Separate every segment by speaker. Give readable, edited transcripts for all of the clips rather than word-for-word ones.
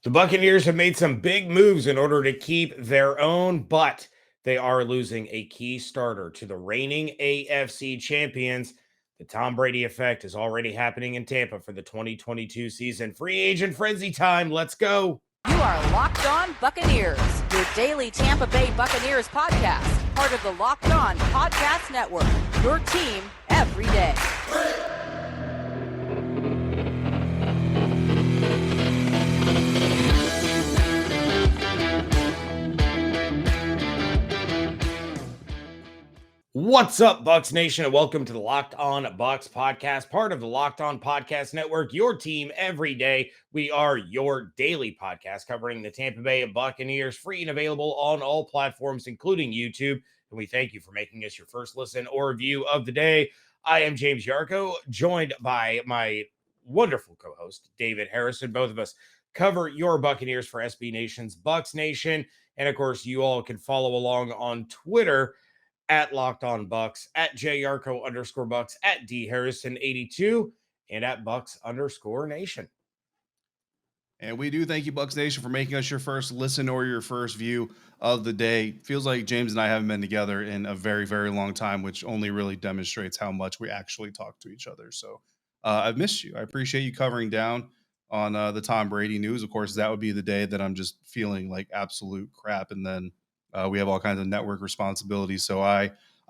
Speaker 1: The Buccaneers have made some big moves in order to keep their own, but they are losing a key starter to the reigning AFC champions. The Tom Brady effect is already happening in Tampa for the 2022 season. Free agent frenzy time. Let's go.
Speaker 2: You are Locked On Buccaneers, your daily Tampa Bay Buccaneers podcast, part of the Locked On Podcast Network, your team every day.
Speaker 1: What's up, Bucs Nation, and welcome to the Locked On Bucs podcast, part of the Locked On Podcast Network, your team every day. We are your daily podcast covering the Tampa Bay Buccaneers, free and available on all platforms, including YouTube. And we thank you for making us your first listen or review of the day. I am James Yarko, joined by my wonderful co-host, David Harrison. Both of us cover your Buccaneers for SB Nation's Bucs Nation. And of course, you all can follow along on Twitter at Locked On Bucs, at JYarko_Bucs, at DHarrison82, and at Bucs_Nation.
Speaker 3: And we do thank you, Bucs Nation, for making us your first listen or your first view of the day. Feels like James and I haven't been together in a very, very long time, which only really demonstrates how much we actually talk to each other. So I've missed you. I appreciate you covering down on the Tom Brady news. Of course, that would be the day that I'm just feeling like absolute crap. And then we have all kinds of network responsibilities. So I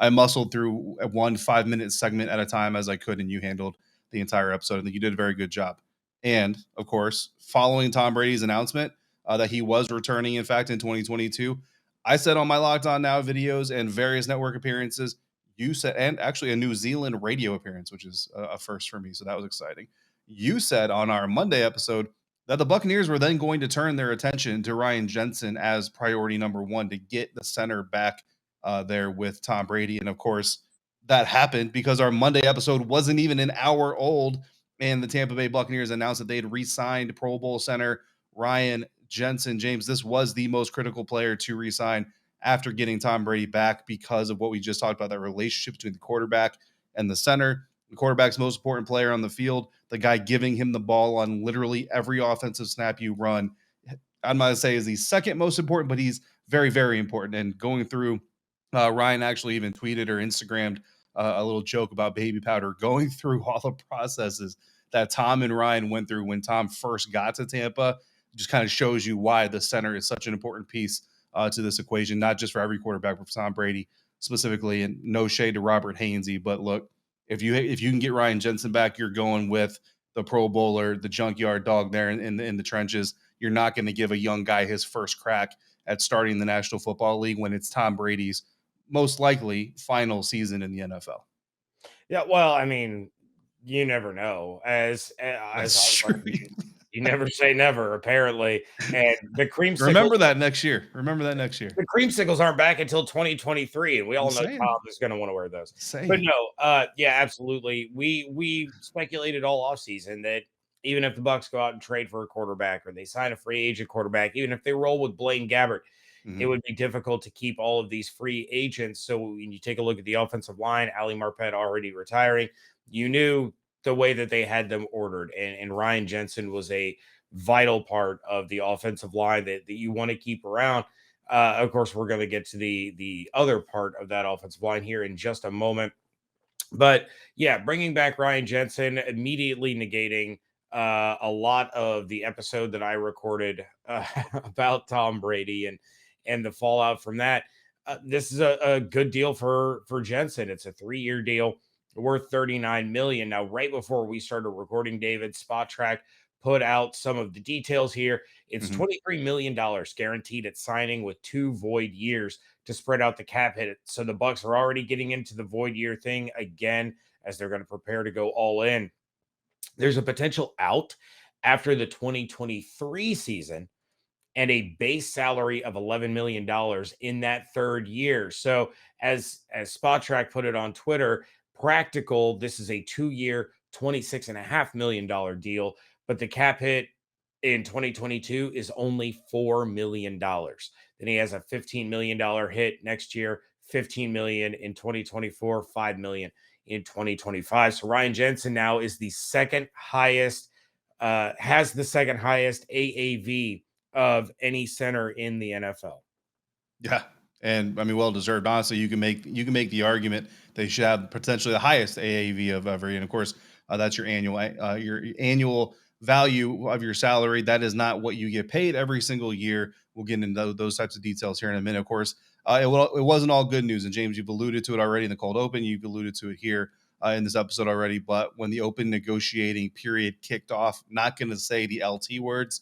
Speaker 3: muscled through a 5-minute segment at a time as I could, and you handled the entire episode. I think you did a very good job. And, of course, following Tom Brady's announcement that he was returning, in fact, in 2022, I said on my Locked On Now videos and various network appearances, you said, and actually a New Zealand radio appearance, which is a first for me, so that was exciting. You said on our Monday episode that the Buccaneers were then going to turn their attention to Ryan Jensen as priority number one to get the center back there with Tom Brady. And, of course, that happened because our Monday episode wasn't even an hour old, and the Tampa Bay Buccaneers announced that they had re-signed Pro Bowl center Ryan Jensen. James, this was the most critical player to re-sign after getting Tom Brady back because of what we just talked about, that relationship between the quarterback and the center. The quarterback's most important player on the field, the guy giving him the ball on literally every offensive snap you run. I'm not going to say is the second most important, but he's very, very important. And going through, Ryan actually even tweeted or Instagrammed a little joke about baby powder, going through all the processes that Tom and Ryan went through when Tom first got to Tampa. Just kind of shows you why the center is such an important piece to this equation, not just for every quarterback, but for Tom Brady specifically. And no shade to Robert Hainsey, but look, if you can get Ryan Jensen back, you're going with the Pro Bowler, the junkyard dog there in the trenches. You're not going to give a young guy his first crack at starting the National Football League when it's Tom Brady's most likely final season in the NFL.
Speaker 1: Yeah, well, I mean, you never know. As you never say never, apparently. And the creamsicles.
Speaker 3: Remember that next year.
Speaker 1: The creamsicles aren't back until 2023, and we all know Tom is going to want to wear those. But no, yeah, absolutely. We speculated all offseason that even if the Bucs go out and trade for a quarterback or they sign a free agent quarterback, even if they roll with Blaine Gabbert, it would be difficult to keep all of these free agents. So when you take a look at the offensive line, Ali Marpet already retiring, you knew the way that they had them ordered. And Ryan Jensen was a vital part of the offensive line that you want to keep around. Of course, we're going to get to the other part of that offensive line here in just a moment. But yeah, bringing back Ryan Jensen, immediately negating a lot of the episode that I recorded about Tom Brady and the fallout from that. This is a good deal for Jensen. It's a 3-year deal worth $39 million. Now, right before we started recording, David, Spot Track put out some of the details here. It's $23 million guaranteed at signing with 2 void years to spread out the cap hit. So the Bucs are already getting into the void year thing again as they're going to prepare to go all in. There's a potential out after the 2023 season and a base salary of $11 million in that 3rd year. So as Spot Track put it on Twitter, practical, this is a 2-year, $26.5 million deal, but the cap hit in 2022 is only $4 million. Then he has a $15 million hit next year, $15 million in 2024, $5 million in 2025. So Ryan Jensen now is the second highest has the second highest AAV of any center in the NFL.
Speaker 3: Yeah. And I mean, well deserved. Honestly, you can make the argument they should have potentially the highest AAV of every. And of course, that's your annual value of your salary. That is not what you get paid every single year. We'll get into those types of details here in a minute. Of course, it wasn't all good news. And James, you've alluded to it already in the cold open. You've alluded to it here in this episode already. But when the open negotiating period kicked off, not going to say the LT words,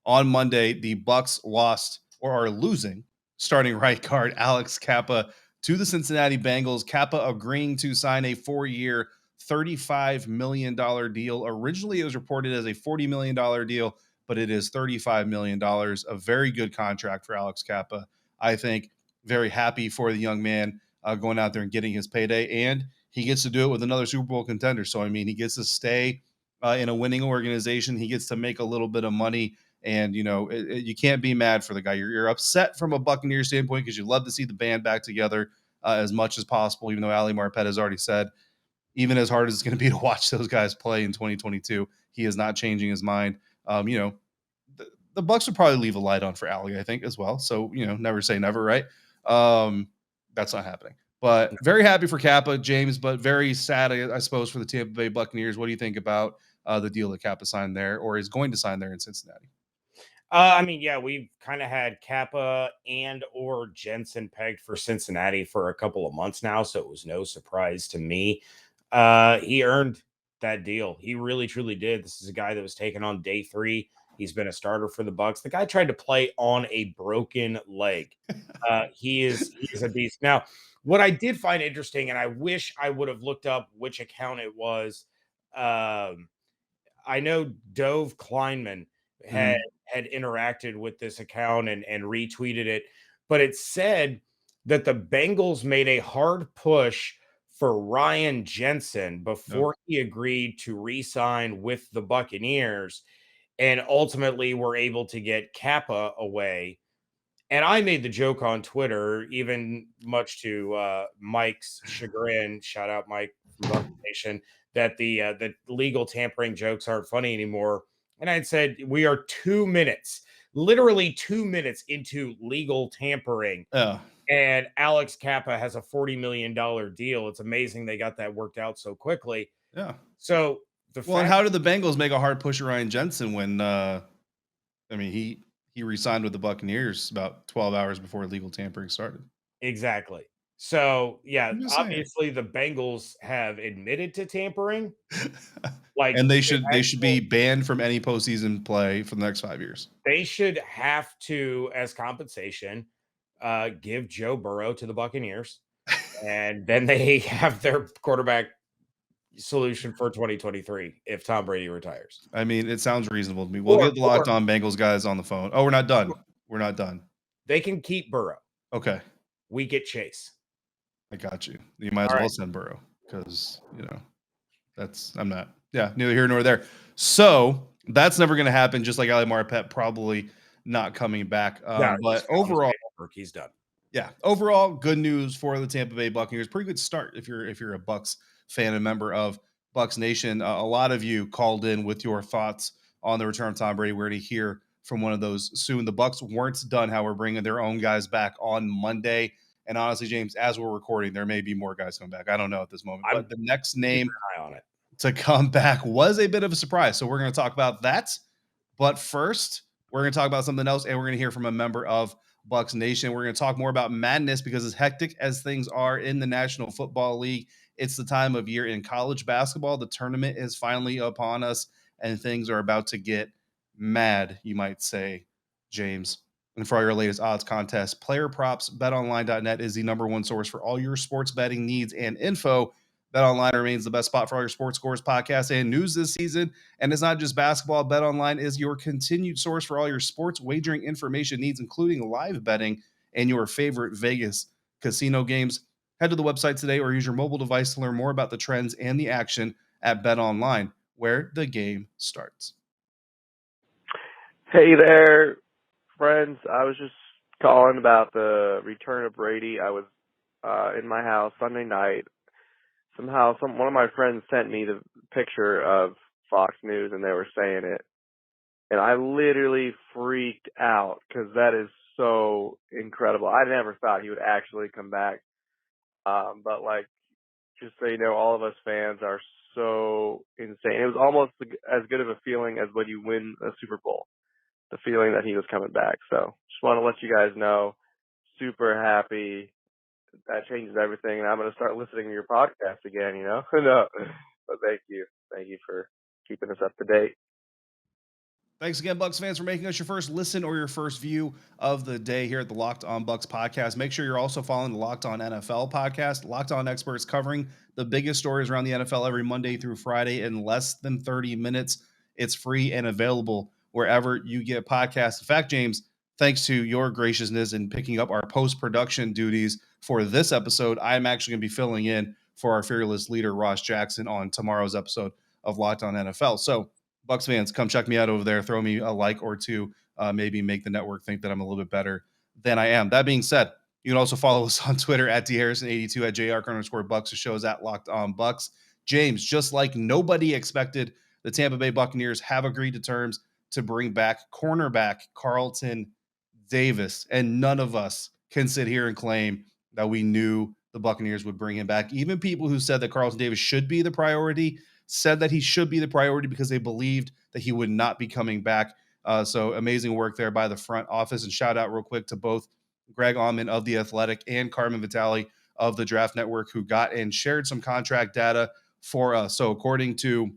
Speaker 3: on Monday, the Bucs lost or are losing starting right guard Alex Cappa to the Cincinnati Bengals. Cappa agreeing to sign a 4-year, $35 million deal. Originally, it was reported as a $40 million deal, but it is $35 million. A very good contract for Alex Cappa. I think very happy for the young man going out there and getting his payday. And he gets to do it with another Super Bowl contender. So, I mean, he gets to stay in a winning organization. He gets to make a little bit of money. And, you know, you can't be mad for the guy. You're upset from a Buccaneers standpoint because you love to see the band back together as much as possible, even though Ali Marpet has already said, even as hard as it's going to be to watch those guys play in 2022, he is not changing his mind. You know, the Bucs would probably leave a light on for Ali, I think, as well. So, you know, never say never, right? That's not happening. But very happy for Cappa, James, but very sad, I suppose, for the Tampa Bay Buccaneers. What do you think about the deal that Cappa signed there or is going to sign there in Cincinnati?
Speaker 1: I mean, yeah, we've kind of had Cappa and or Jensen pegged for Cincinnati for a couple of months now, so it was no surprise to me. He earned that deal. He really, truly did. This is a guy that was taken on day 3. He's been a starter for the Bucs. The guy tried to play on a broken leg. He is a beast. Now, what I did find interesting, and I wish I would have looked up which account it was. I know Dove Kleinman had interacted with this account and retweeted it, but it said that the Bengals made a hard push for Ryan Jensen before he agreed to re-sign with the Buccaneers, and ultimately were able to get Cappa away. And I made the joke on Twitter, even much to Mike's chagrin. Shout out Mike from Bucs Nation, that the legal tampering jokes aren't funny anymore. And I'd said we are 2 minutes, literally 2 minutes into legal tampering. And Alex Cappa has a $40 million deal. It's amazing they got that worked out so quickly.
Speaker 3: Yeah.
Speaker 1: So
Speaker 3: and how did the Bengals make a hard push at Ryan Jensen when I mean he re-signed with the Buccaneers about 12 hours before legal tampering started?
Speaker 1: Exactly. So, yeah, obviously the Bengals have admitted to tampering. Like,
Speaker 3: and they should be banned from any postseason play for the next 5 years.
Speaker 1: They should have to, as compensation, give Joe Burrow to the Buccaneers, and then they have their quarterback solution for 2023 if Tom Brady retires.
Speaker 3: I mean, it sounds reasonable to me. We'll get the Locked On Bengals guys on the phone. Oh, we're not done. We're not done.
Speaker 1: They can keep Burrow.
Speaker 3: Okay.
Speaker 1: We get Chase.
Speaker 3: I got you. You might as well send Burrow because, you know, neither here nor there. So that's never going to happen, just like Ali Marpet probably not coming back. But overall,
Speaker 1: he's done.
Speaker 3: Yeah. Overall, good news for the Tampa Bay Buccaneers. Pretty good start if you're a Bucs fan and member of Bucs Nation. A lot of you called in with your thoughts on the return of Tom Brady. We're going to hear from one of those soon. The Bucs weren't done how we're bringing their own guys back on Monday. And honestly, James, as we're recording, there may be more guys coming back. I don't know at this moment. But the next name to come back was a bit of a surprise. So we're going to talk about that. But first, we're going to talk about something else, and we're going to hear from a member of Bucs Nation. We're going to talk more about madness because as hectic as things are in the National Football League, it's the time of year in college basketball. The tournament is finally upon us, and things are about to get mad, you might say, James. And for all your latest odds, contests, player props, betonline.net is the #1 source for all your sports betting needs and info. BetOnline remains the best spot for all your sports scores, podcasts, and news this season. And it's not just basketball. BetOnline is your continued source for all your sports wagering information needs, including live betting and your favorite Vegas casino games. Head to the website today or use your mobile device to learn more about the trends and the action at BetOnline, where the game starts.
Speaker 4: Hey there, friends. I was just calling about the return of Brady. I was in my house Sunday night. Somehow, one of my friends sent me the picture of Fox News, and they were saying it. And I literally freaked out because that is so incredible. I never thought he would actually come back. But like, just so you know, all of us fans are so insane. It was almost as good of a feeling as when you win a Super Bowl, the feeling that he was coming back. So just want to let you guys know, super happy. That changes everything. And I'm going to start listening to your podcast again, you know? No, but thank you. Thank you for keeping us up to date.
Speaker 3: Thanks again, Bucs fans, for making us your first listen or your first view of the day here at the Locked On Bucs podcast. Make sure you're also following the Locked On NFL podcast. Locked On experts covering the biggest stories around the NFL every Monday through Friday in less than 30 minutes. It's free and available wherever you get podcasts. In fact, James, thanks to your graciousness in picking up our post-production duties for this episode, I'm actually going to be filling in for our fearless leader, Ross Jackson, on tomorrow's episode of Locked On NFL. So, Bucs fans, come check me out over there. Throw me a like or two. Maybe make the network think that I'm a little bit better than I am. That being said, you can also follow us on Twitter at DHarrison82, at JR_Bucs. The show is at Locked On Bucs. James, just like nobody expected, the Tampa Bay Buccaneers have agreed to terms to bring back cornerback Carlton Davis. And none of us can sit here and claim that we knew the Buccaneers would bring him back. Even people who said that Carlton Davis should be the priority said that he should be the priority because they believed that he would not be coming back. So amazing work there by the front office. And shout out real quick to both Greg Auman of The Athletic and Carmen Vitale of the Draft Network, who got and shared some contract data for us. So according to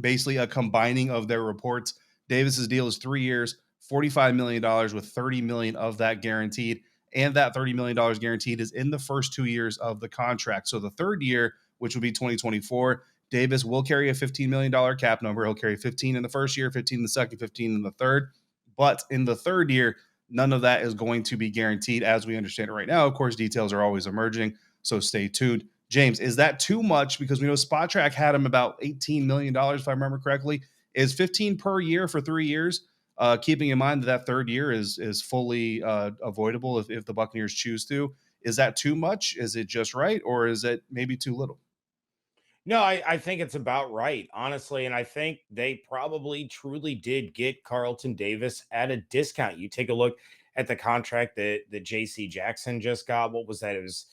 Speaker 3: basically a combining of their reports, Davis's deal is 3 years, $45 million with $30 million of that guaranteed. And that $30 million guaranteed is in the first 2 years of the contract. So the third year, which will be 2024, Davis will carry a $15 million cap number. He'll carry 15 in the first year, 15 in the second, 15 in the third. But in the third year, none of that is going to be guaranteed as we understand it right now. Of course, details are always emerging, so stay tuned. James, is that too much? Because we know Spot Track had him about $18 million, if I remember correctly. Is 15 per year for 3 years, keeping in mind that third year is fully avoidable if the Buccaneers choose to? Is that too much? Is it just right? Or is it maybe too little?
Speaker 1: No, I think it's about right, honestly. And I think they probably truly did get Carlton Davis at a discount. You take a look at the contract that JC Jackson just got. What was that? It was,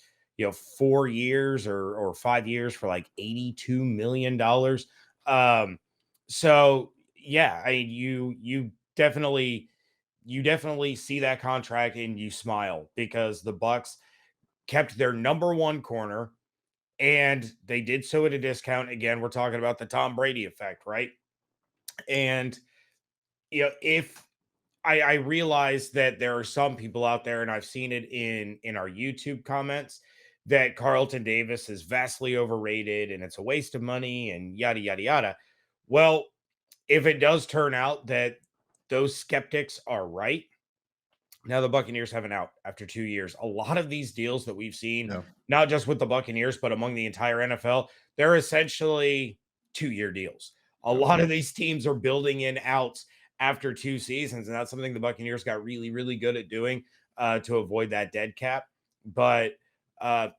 Speaker 1: 4 years or 5 years for like $82 million. So yeah, I mean, you definitely see that contract and you smile because the Bucs kept their number one corner and they did so at a discount. Again, we're talking about the Tom Brady effect, right? And if I realize that there are some people out there, and I've seen it in our YouTube comments, that Carlton Davis is vastly overrated and it's a waste of money and yada yada yada. Well, if it does turn out that those skeptics are right, now the Buccaneers have an out after 2 years. A lot of these deals that we've seen, not just with the Buccaneers, but among the entire NFL, they're essentially 2-year deals. A lot of these teams are building in outs after 2 seasons, and that's something the Buccaneers got really, really good at doing to avoid that dead cap. But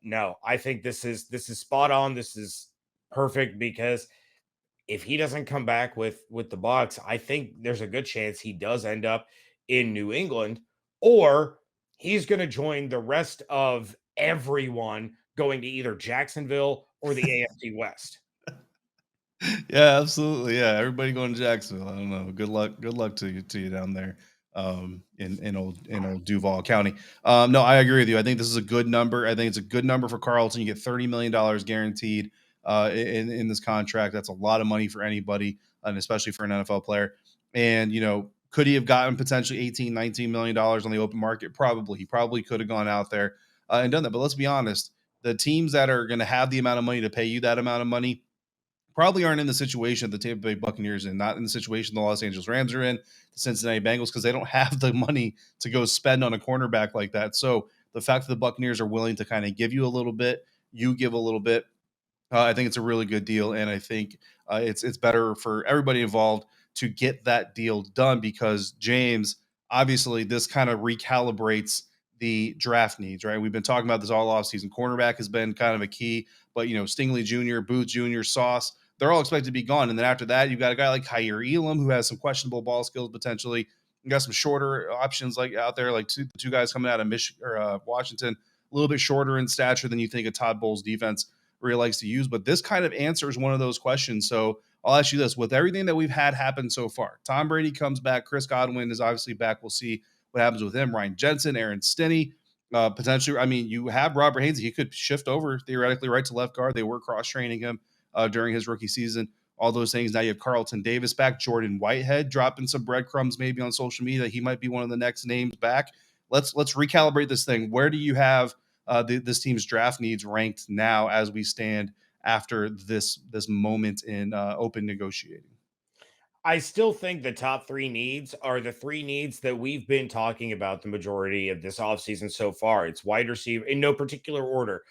Speaker 1: no, I think this is spot on. This is perfect because if he doesn't come back with the Bucs, I think there's a good chance he does end up in New England, or he's going to join the rest of everyone going to either Jacksonville or the AFC West.
Speaker 3: Yeah, absolutely. Yeah, everybody going to Jacksonville. I don't know. Good luck. Good luck to you down there in old Duval County. No, I agree with you. I think this is a good number. I think it's a good number for Carlton. You get $30 million guaranteed in this contract. That's a lot of money for anybody, and especially for an NFL player. And could he have gotten potentially $18, $19 million on the open market? Probably. He probably could have gone out there and done that. But let's be honest, the teams that are going to have the amount of money to pay you that amount of money probably aren't in the situation the Tampa Bay Buccaneers in, not in the situation the Los Angeles Rams are in, the Cincinnati Bengals, because they don't have the money to go spend on a cornerback like that. So the fact that the Buccaneers are willing to kind of give you a little bit, you give a little bit, I think it's a really good deal, and I think it's better for everybody involved to get that deal done because, James, obviously this kind of recalibrates the draft needs, right? We've been talking about this all offseason. Cornerback has been kind of a key, but Stingley Jr., Booth Jr., Sauce, they're all expected to be gone. And then after that, you've got a guy like Kyer Elam, who has some questionable ball skills potentially. You got some shorter options like out there, like the two guys coming out of Michigan or Washington, a little bit shorter in stature than you think a Todd Bowles defense really likes to use. But this kind of answers one of those questions. So I'll ask you this: with everything that we've had happen so far, Tom Brady comes back, Chris Godwin is obviously back. We'll see what happens with him. Ryan Jensen, Aaron Stinney, potentially. I mean, you have Robert Haynes. He could shift over theoretically right to left guard. They were cross training him during his rookie season. All those things. Now you have Carlton Davis back, Jordan Whitehead dropping some breadcrumbs maybe on social media that he might be one of the next names back. Let's recalibrate this thing. Where do you have this team's draft needs ranked now as we stand after this moment in open negotiating?
Speaker 1: I still think the top 3 needs are the 3 needs that we've been talking about the majority of this offseason so far. It's wide receiver in no particular order.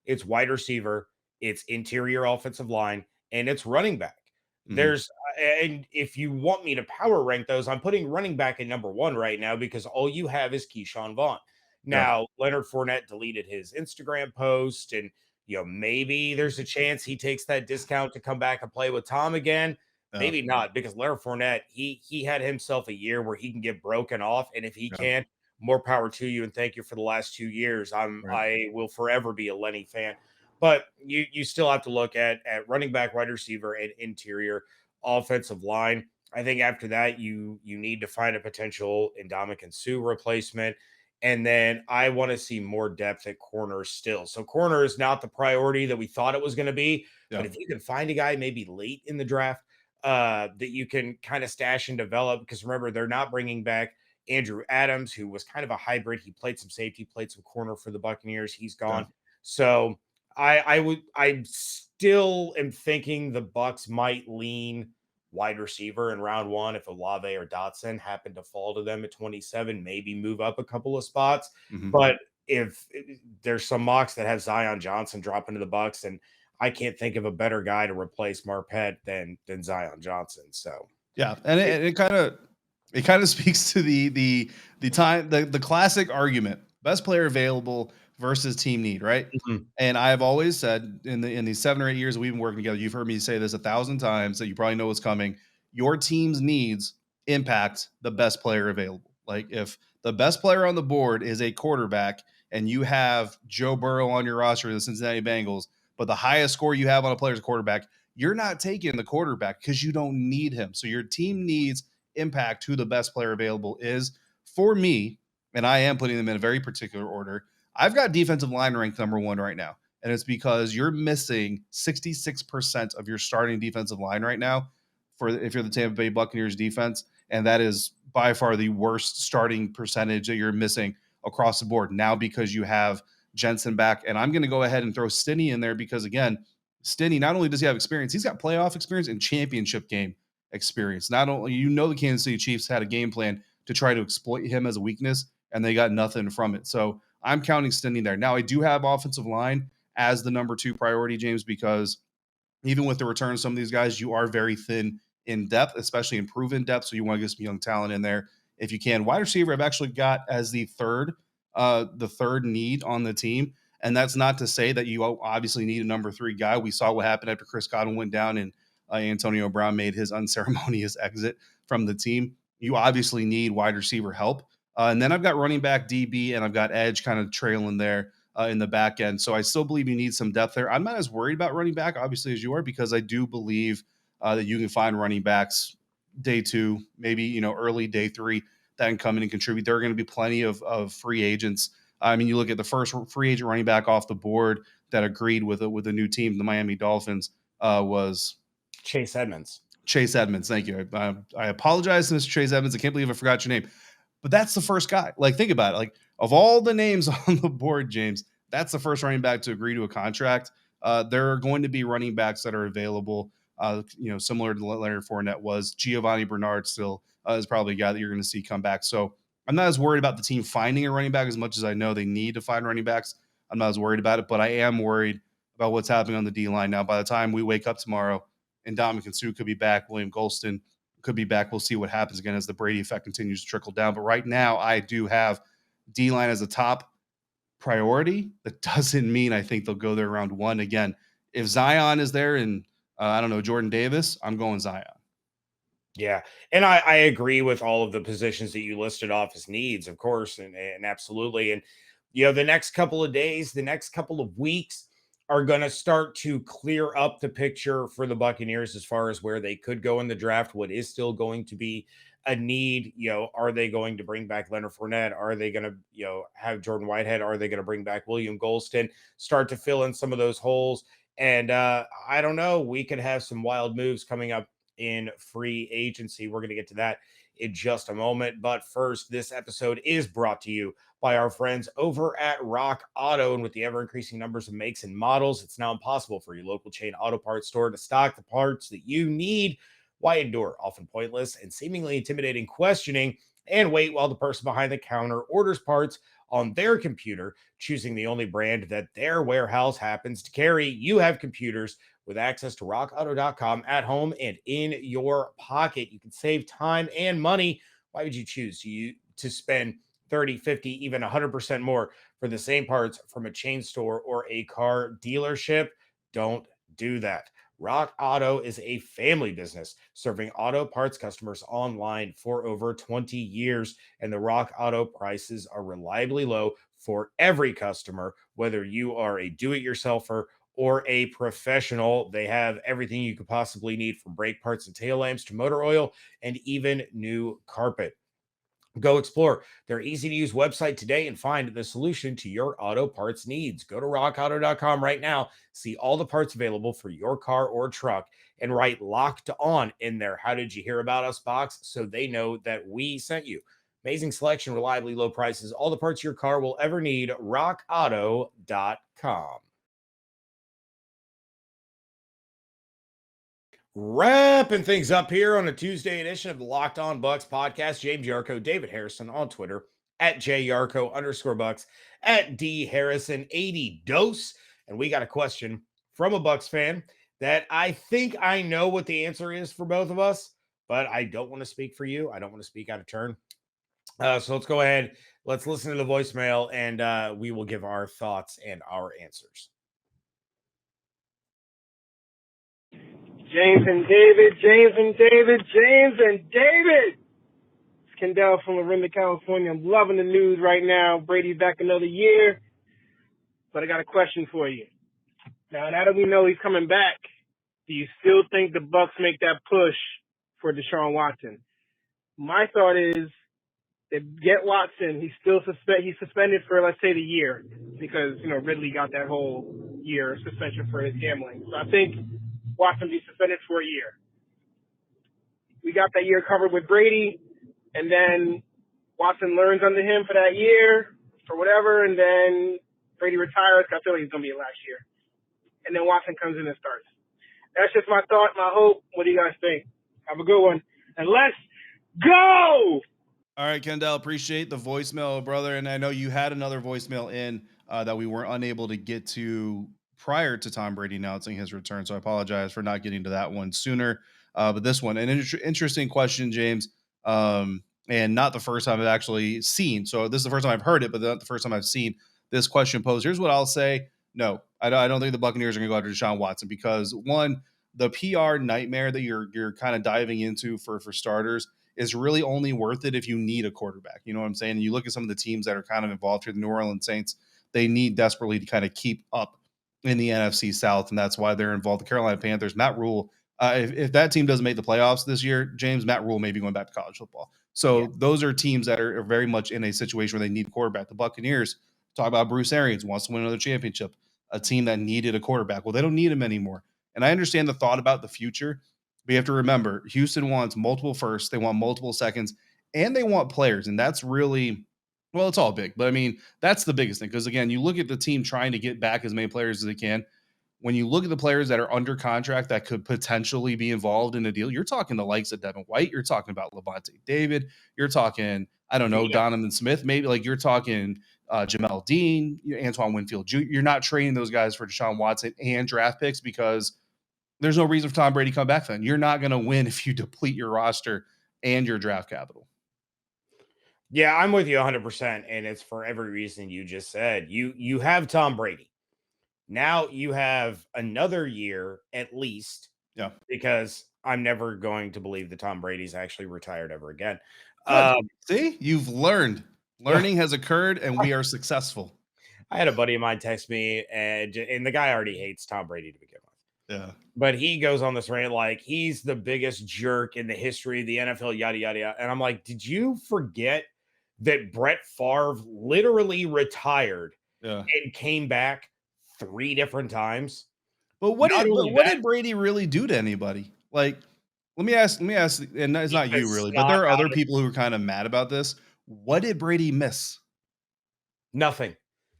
Speaker 1: It's wide receiver, it's interior offensive line, and it's running back. There's and if you want me to power rank those, I'm putting running back at number 1 right now because all you have is Keyshawn Vaughn. Now, Leonard Fournette deleted his Instagram post, and maybe there's a chance he takes that discount to come back and play with Tom again. Maybe not, because Leonard Fournette, he had himself a year where he can get broken off, and if he can't, more power to you, and thank you for the last 2 years. I will forever be a Lenny fan. But you still have to look at running back, wide receiver, and interior offensive line. I think after that, you need to find a potential Ndamukong Suh replacement. And then I want to see more depth at corner still. So corner is not the priority that we thought it was going to be. But if you can find a guy maybe late in the draft that you can kind of stash and develop, because remember, they're not bringing back Andrew Adams, who was kind of a hybrid. He played some safety, played some corner for the Buccaneers. He's gone. So I still am thinking the Bucs might lean wide receiver in round 1 if Olave or Dotson happen to fall to them at 27, maybe move up a couple of spots. But if there's some mocks that have Zion Johnson dropping to the Bucs, and I can't think of a better guy to replace Marpet than Zion Johnson. So
Speaker 3: and it kind of speaks to the classic argument: best player available versus team need, right? And I've always said in these 7 or 8 years that we've been working together, you've heard me say this 1,000 times, that you probably know what's coming. Your team's needs impact the best player available. Like if the best player on the board is a quarterback and you have Joe Burrow on your roster of the Cincinnati Bengals, but the highest score you have on a player is a quarterback, you're not taking the quarterback because you don't need him. So your team needs impact who the best player available is. For me, and I am putting them in a very particular order, I've got defensive line ranked number 1 right now. And it's because you're missing 66% of your starting defensive line right now if you're the Tampa Bay Buccaneers defense. And that is by far the worst starting percentage that you're missing across the board now, because you have Jensen back. And I'm going to go ahead and throw Stinney in there because, again, Stinney, not only does he have experience, he's got playoff experience and championship game experience. Not only, the Kansas City Chiefs had a game plan to try to exploit him as a weakness, and they got nothing from it. So I'm counting Stinney there. Now, I do have offensive line as the number 2 priority, James, because even with the return of some of these guys, you are very thin in depth, especially in proven depth. So you want to get some young talent in there if you can. Wide receiver, I've actually got as the third need on the team. And that's not to say that you obviously need a number 3 guy. We saw what happened after Chris Godwin went down and Antonio Brown made his unceremonious exit from the team. You obviously need wide receiver help. And then I've got running back, DB, and I've got edge kind of trailing there in the back end. So I still believe you need some depth there. I'm not as worried about running back, obviously, as you are, because I do believe that you can find running backs day 2, maybe, early day 3 that can come in and contribute. There are going to be plenty of free agents. I mean, you look at the first free agent running back off the board that agreed with a new team, the Miami Dolphins, was
Speaker 1: Chase Edmonds.
Speaker 3: Chase Edmonds. Thank you. I apologize to Mr. Chase Edmonds. I can't believe I forgot your name. But that's the first guy. Like, think about it. Like, of all the names on the board, James, that's the first running back to agree to a contract. There are going to be running backs that are available, similar to Leonard Fournette was. Giovanni Bernard still is probably a guy that you're going to see come back. So I'm not as worried about the team finding a running back as much as I know they need to find running backs. I'm not as worried about it, but I am worried about what's happening on the D-line. Now, by the time we wake up tomorrow, Ndamukong Suh could be back, William Golston could be back. We'll see what happens again as the Brady effect continues to trickle down. But right now, I do have D-line as a top priority. That doesn't mean I think they'll go there round 1. Again, if Zion is there and I don't know, Jordan Davis, I'm going Zion.
Speaker 1: Yeah. And I agree with all of the positions that you listed off as needs, of course, and absolutely. And, the next couple of days, the next couple of weeks are going to start to clear up the picture for the Buccaneers as far as where they could go in the draft, what is still going to be a need. Are they going to bring back Leonard Fournette? Are they going to, have Jordan Whitehead? Are they going to bring back William Golston? Start to fill in some of those holes. And I don't know. We could have some wild moves coming up in free agency. We're going to get to that in just a moment. But first, this episode is brought to you by our friends over at Rock Auto. And with the ever increasing numbers of makes and models, it's now impossible for your local chain auto parts store to stock the parts that you need. Why endure often pointless and seemingly intimidating questioning and wait while the person behind the counter orders parts on their computer, choosing the only brand that their warehouse happens to carry? You have computers with access to rockauto.com at home and in your pocket. You can save time and money. Why would you choose to spend 30, 50, even 100% more for the same parts from a chain store or a car dealership? Don't do that. Rock Auto is a family business serving auto parts customers online for over 20 years, and the Rock Auto prices are reliably low for every customer, whether you are a do-it-yourselfer or a professional. They have everything you could possibly need, from brake parts and tail lamps to motor oil and even new carpet. Go explore their easy to use website today and find the solution to your auto parts needs. Go to rockauto.com right now, see all the parts available for your car or truck, and write "locked on" in there. How did you hear about us box, so they know that we sent you. Amazing selection, reliably low prices, all the parts your car will ever need. rockauto.com. Wrapping things up here on a Tuesday edition of the Locked On Bucs podcast. James Yarko, David Harrison on Twitter at JYarko_Bucs, at DHarrison80 dose. And we got a question from a Bucs fan that I think I know what the answer is for both of us, but I don't want to speak for you. I don't want to speak out of turn. So let's go ahead. Let's listen to the voicemail, and we will give our thoughts and our answers.
Speaker 5: James and David. It's Kendall from Lorinda, California. I'm loving the news right now. Brady back another year. But I got a question for you. Now that we know he's coming back, do you still think the Bucs make that push for DeShaun Watson? My thought is they get Watson. He's suspended for, let's say, the year, because Ridley got that whole year suspension for his gambling. So I think Watson be suspended for a year. We got that year covered with Brady, and then Watson learns under him for that year, for whatever, and then Brady retires. I feel like he's going to be last year. And then Watson comes in and starts. That's just my thought, my hope. What do you guys think? Have a good one. And let's go!
Speaker 3: All right, Kendall, appreciate the voicemail, brother. And I know you had another voicemail in that we were unable to get to prior to Tom Brady announcing his return. So I apologize for not getting to that one sooner. But this one, an interesting question, James. And not the first time I've actually seen. So this is the first time I've heard it, but not the first time I've seen this question posed. Here's what I'll say. No, I don't think the Buccaneers are going to go after Deshaun Watson because, one, the PR nightmare that you're kind of diving into for starters is really only worth it if you need a quarterback. You know what I'm saying? And you look at some of the teams that are kind of involved here, the New Orleans Saints, they need desperately to kind of keep up in the NFC South, and that's why they're involved. The Carolina Panthers, Matt Rule, if that team doesn't make the playoffs this year, James, Matt Rule may be going back to college football. So those are teams that are very much in a situation where they need a quarterback. The Buccaneers, talk about Bruce Arians, wants to win another championship, a team that needed a quarterback. Well, they don't need him anymore. And I understand the thought about the future, but you have to remember, Houston wants multiple firsts, they want multiple seconds, and they want players. And that's really, well, it's all big. But I mean, that's the biggest thing. Because again, you look at the team trying to get back as many players as they can. When you look at the players that are under contract that could potentially be involved in a deal, you're talking the likes of Devin White, you're talking about Levante David, you're talking, I don't know, Donovan Smith, maybe, like you're talking Jamel Dean, Antoine Winfield Jr. You're not trading those guys for Deshaun Watson and draft picks because there's no reason for Tom Brady to come back then. You're not going to win if you deplete your roster and your draft capital.
Speaker 1: Yeah, I'm with you 100%, and it's for every reason you just said. You have Tom Brady. Now you have another year at least
Speaker 3: Yeah.
Speaker 1: Because I'm never going to believe that Tom Brady's actually retired ever again.
Speaker 3: Good. See, you've learned. Learning has occurred, and we are successful.
Speaker 1: I had a buddy of mine text me, and the guy already hates Tom Brady to begin with.
Speaker 3: Yeah.
Speaker 1: But he goes on this rant like he's the biggest jerk in the history of the NFL, yada, yada, yada. And I'm like, did you forget that Brett Favre literally retired and came back 3 different times?
Speaker 3: But what did Brady really do to anybody? Like, let me ask, and it's not you really, but there are other people who are kind of mad about this. What did Brady miss?
Speaker 1: Nothing.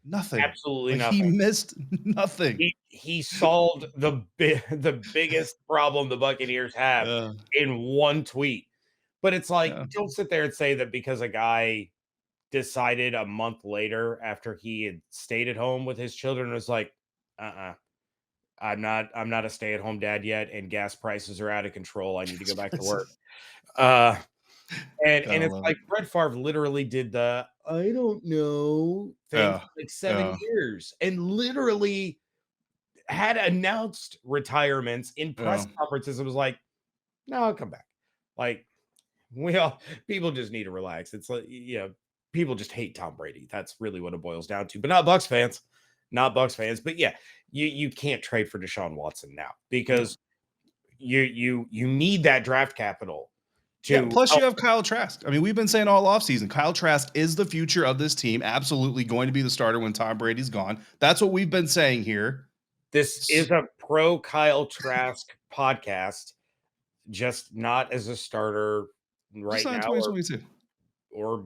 Speaker 3: Nothing.
Speaker 1: Absolutely
Speaker 3: like,
Speaker 1: nothing.
Speaker 3: He missed nothing.
Speaker 1: He solved the biggest problem the Buccaneers have in one tweet. But it's like, don't sit there and say that because a guy decided a month later after he had stayed at home with his children was like, I'm not a stay-at-home dad yet, and gas prices are out of control. I need to go back to work. And it's like Brett Favre literally did the I don't know thing for like 7 years and literally had announced retirements in press conferences. It was like, no, I'll come back. Like people just need to relax. It's like, people just hate Tom Brady. That's really what it boils down to. But not Bucs fans. Not Bucs fans. But yeah, you can't trade for DeShaun Watson now because you need that draft capital.
Speaker 3: Plus you have Kyle Trask. I mean, we've been saying all offseason, Kyle Trask is the future of this team. Absolutely going to be the starter when Tom Brady's gone. That's what we've been saying here.
Speaker 1: This is a pro Kyle Trask podcast, just not as a starter right now.
Speaker 3: 2022.
Speaker 1: Or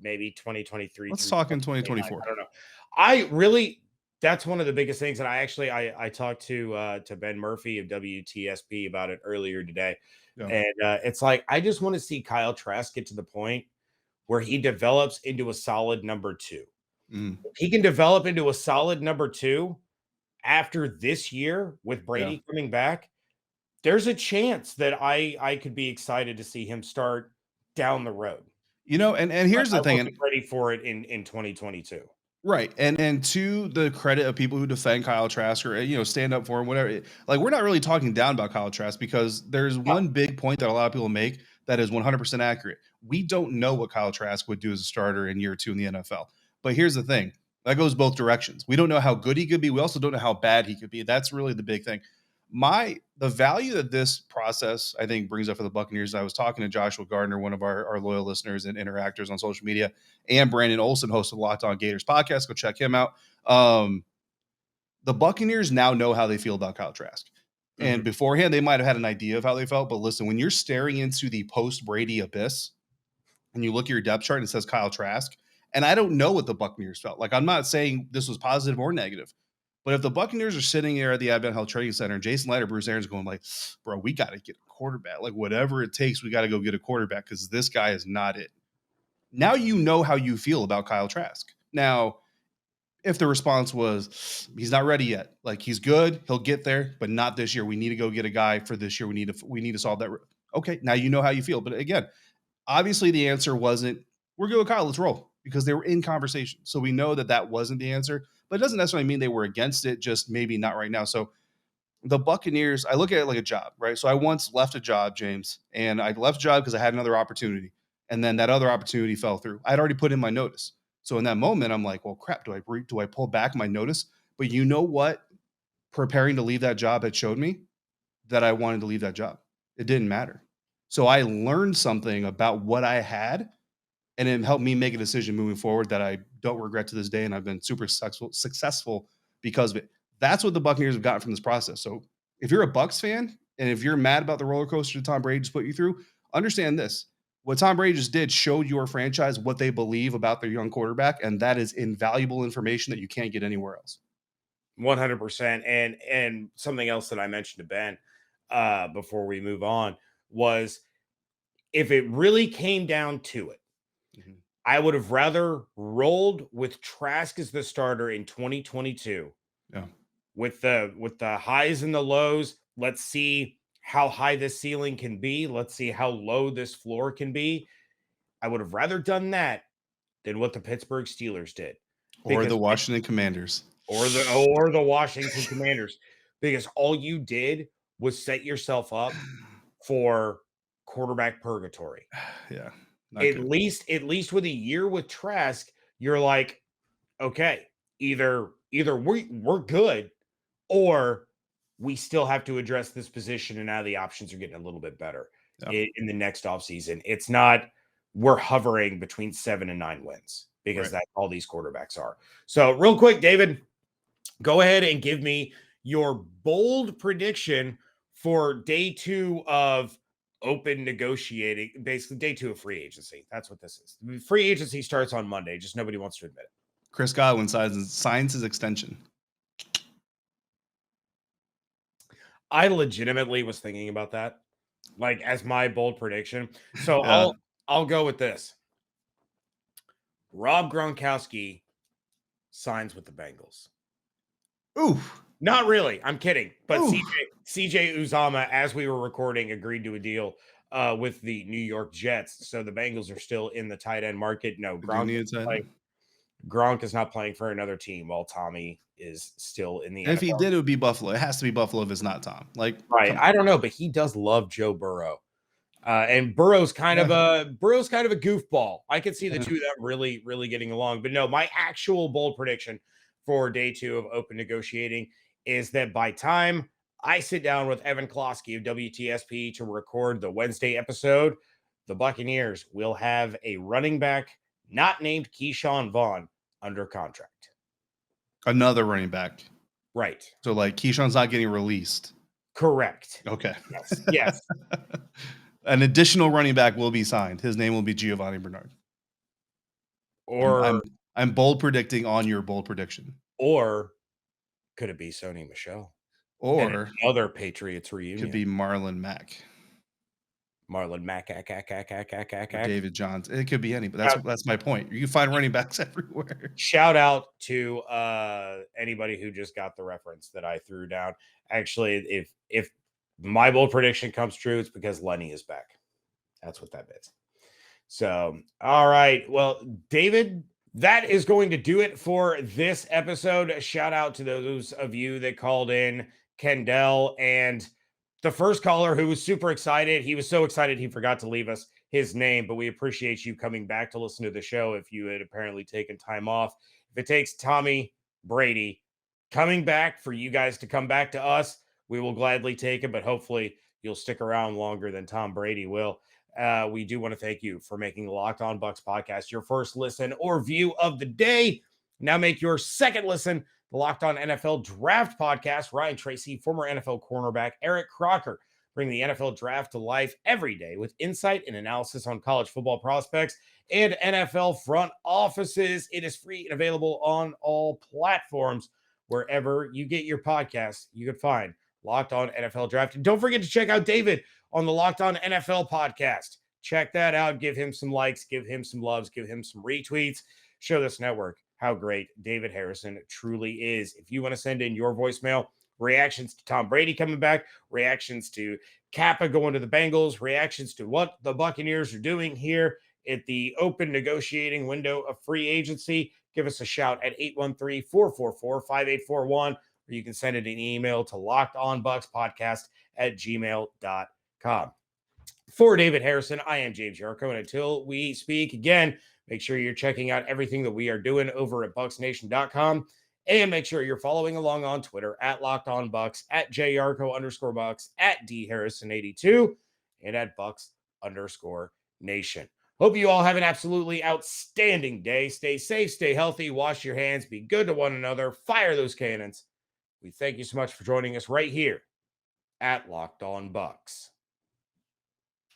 Speaker 1: maybe 2023.
Speaker 3: Let's talk in 2024.
Speaker 1: I don't know. That's one of the biggest things. And I talked to Ben Murphy of WTSP about it earlier today. And it's like, I just want to see Kyle Trask get to the point where he develops into a solid number 2. If he can develop into a solid number 2 after this year with Brady coming back, there's a chance that I could be excited to see him start down the road.
Speaker 3: And here's the thing.
Speaker 1: I'm ready for it in 2022.
Speaker 3: Right. And to the credit of people who defend Kyle Trask or, stand up for him, whatever, like we're not really talking down about Kyle Trask because there's one big point that a lot of people make that is 100% accurate. We don't know what Kyle Trask would do as a starter in year 2 in the NFL. But here's the thing. That goes both directions. We don't know how good he could be. We also don't know how bad he could be. That's really the big thing. The value that this process, I think, brings up for the Buccaneers. I was talking to Joshua Gardner, one of our loyal listeners and interactors on social media, and Brandon Olson, host of Locked On Gators podcast. Go check him out. The Buccaneers now know how they feel about Kyle Trask. And beforehand, they might have had an idea of how they felt. But listen, when you're staring into the post-Brady abyss and you look at your depth chart and it says Kyle Trask, and I don't know what the Buccaneers felt. Like, I'm not saying this was positive or negative. But if the Buccaneers are sitting here at the Advent Health Training Center and Jason Light or Bruce Arians going like, bro, we got to get a quarterback. Like, whatever it takes, we got to go get a quarterback because this guy is not it. Now you know how you feel about Kyle Trask. Now, if the response was, he's not ready yet. Like, he's good. He'll get there, but not this year. We need to go get a guy for this year. We need to solve that. Okay, now you know how you feel. But again, obviously the answer wasn't, we're good with Kyle, let's roll. Because they were in conversation. So we know that wasn't the answer. But it doesn't necessarily mean they were against it, just maybe not right now. So the Buccaneers, I look at it like a job, right? So I once left a job, James, and I left a job because I had another opportunity. And then that other opportunity fell through. I'd already put in my notice. So in that moment, I'm like, well, crap, do I pull back my notice? But you know what? Preparing to leave that job had showed me that I wanted to leave that job. It didn't matter. So I learned something about what I had, and it helped me make a decision moving forward that I don't regret to this day. And I've been super successful because of it. That's what the Buccaneers have gotten from this process. So if you're a Bucs fan and if you're mad about the roller coaster Tom Brady just put you through, understand this. What Tom Brady just did showed your franchise what they believe about their young quarterback. And that is invaluable information that you can't get anywhere else.
Speaker 1: 100%. And something else that I mentioned to Ben before we move on was if it really came down to it, I would have rather rolled with Trask as the starter in 2022.
Speaker 3: Yeah.
Speaker 1: With the highs and the lows. Let's see how high this ceiling can be. Let's see how low this floor can be. I would have rather done that than what the Pittsburgh Steelers did.
Speaker 3: Or the Washington Commanders.
Speaker 1: Or the Washington Commanders. Because all you did was set yourself up for quarterback purgatory.
Speaker 3: Yeah.
Speaker 1: At least with a year with Trask, you're like, okay, either we're good, or we still have to address this position, and now the options are getting a little bit better in the next offseason. It's not we're hovering between 7 and 9 wins, because that's all these quarterbacks are. So real quick, David, go ahead and give me your bold prediction for day 2 of open negotiating, basically day 2 of free agency. That's what this is. Free agency starts on Monday. Just nobody wants to admit it.
Speaker 3: Chris Godwin signs his extension.
Speaker 1: I legitimately was thinking about that, like, as my bold prediction. So I'll go with this. Rob Gronkowski signs with the Bengals.
Speaker 3: Ooh.
Speaker 1: Not really. I'm kidding. But CJ Uzomah, as we were recording, agreed to a deal with the New York Jets. So the Bengals are still in the tight end market. No, Gronk is not playing for another team, while Tommy is still in the NFL.
Speaker 3: If he did, it would be Buffalo. It has to be Buffalo if it's not Tom.
Speaker 1: I don't know, but he does love Joe Burrow. And Burrow's kind of a goofball. I could see the two of them really, really getting along. But no, my actual bold prediction for day 2 of open negotiating is that by time I sit down with Evan Klosky of WTSP to record the Wednesday episode, the Buccaneers will have a running back not named Keyshawn Vaughn under contract.
Speaker 3: Another running back.
Speaker 1: Right.
Speaker 3: So Keyshawn's not getting released.
Speaker 1: Correct.
Speaker 3: Okay.
Speaker 1: Yes.
Speaker 3: An additional running back will be signed. His name will be Giovanni Bernard.
Speaker 1: Or
Speaker 3: I'm bold predicting on your bold prediction.
Speaker 1: Or could it be Sony Michel?
Speaker 3: Or
Speaker 1: another Patriots reunion?
Speaker 3: Could be Marlon Mack. David Johns. It could be any, but that's my point. You can find running backs everywhere.
Speaker 1: Shout out to anybody who just got the reference that I threw down. Actually, if my bold prediction comes true, it's because Lenny is back. That's what that is. So, all right. Well, David, that is going to do it for this episode. Shout out to those of you that called in, Kendall, and the first caller who was super excited. He was so excited he forgot to leave us his name, but we appreciate you coming back to listen to the show if you had apparently taken time off. If it takes Tommy Brady coming back for you guys to come back to us, we will gladly take it, but hopefully you'll stick around longer than Tom Brady will. We do want to thank you for making the Locked On Bucs podcast your first listen or view of the day. Now make your second listen the Locked On NFL Draft podcast. Ryan Tracy, former NFL cornerback Eric Crocker, bring the NFL Draft to life every day with insight and analysis on college football prospects and NFL front offices. It is free and available on all platforms. Wherever you get your podcasts, you can find Locked On NFL Draft. And don't forget to check out David on the Locked On NFL podcast. Check that out. Give him some likes, give him some loves, give him some retweets. Show this network how great David Harrison truly is. If you want to send in your voicemail, reactions to Tom Brady coming back, reactions to Cappa going to the Bengals, reactions to what the Buccaneers are doing here at the open negotiating window of free agency, give us a shout at 813-444-5841, or you can send it an email to lockedonbuckspodcast@gmail.com. For David Harrison, I am James Yarko, and until we speak again, make sure you're checking out everything that we are doing over at BucsNation.com, and make sure you're following along on Twitter at LockedOnBucs, at JYarko_Bucs, at DHarrison82, and at Bucs_Nation. Hope you all have an absolutely outstanding day. Stay safe, stay healthy, wash your hands, be good to one another, fire those cannons. We thank you so much for joining us right here at Locked On Bucs.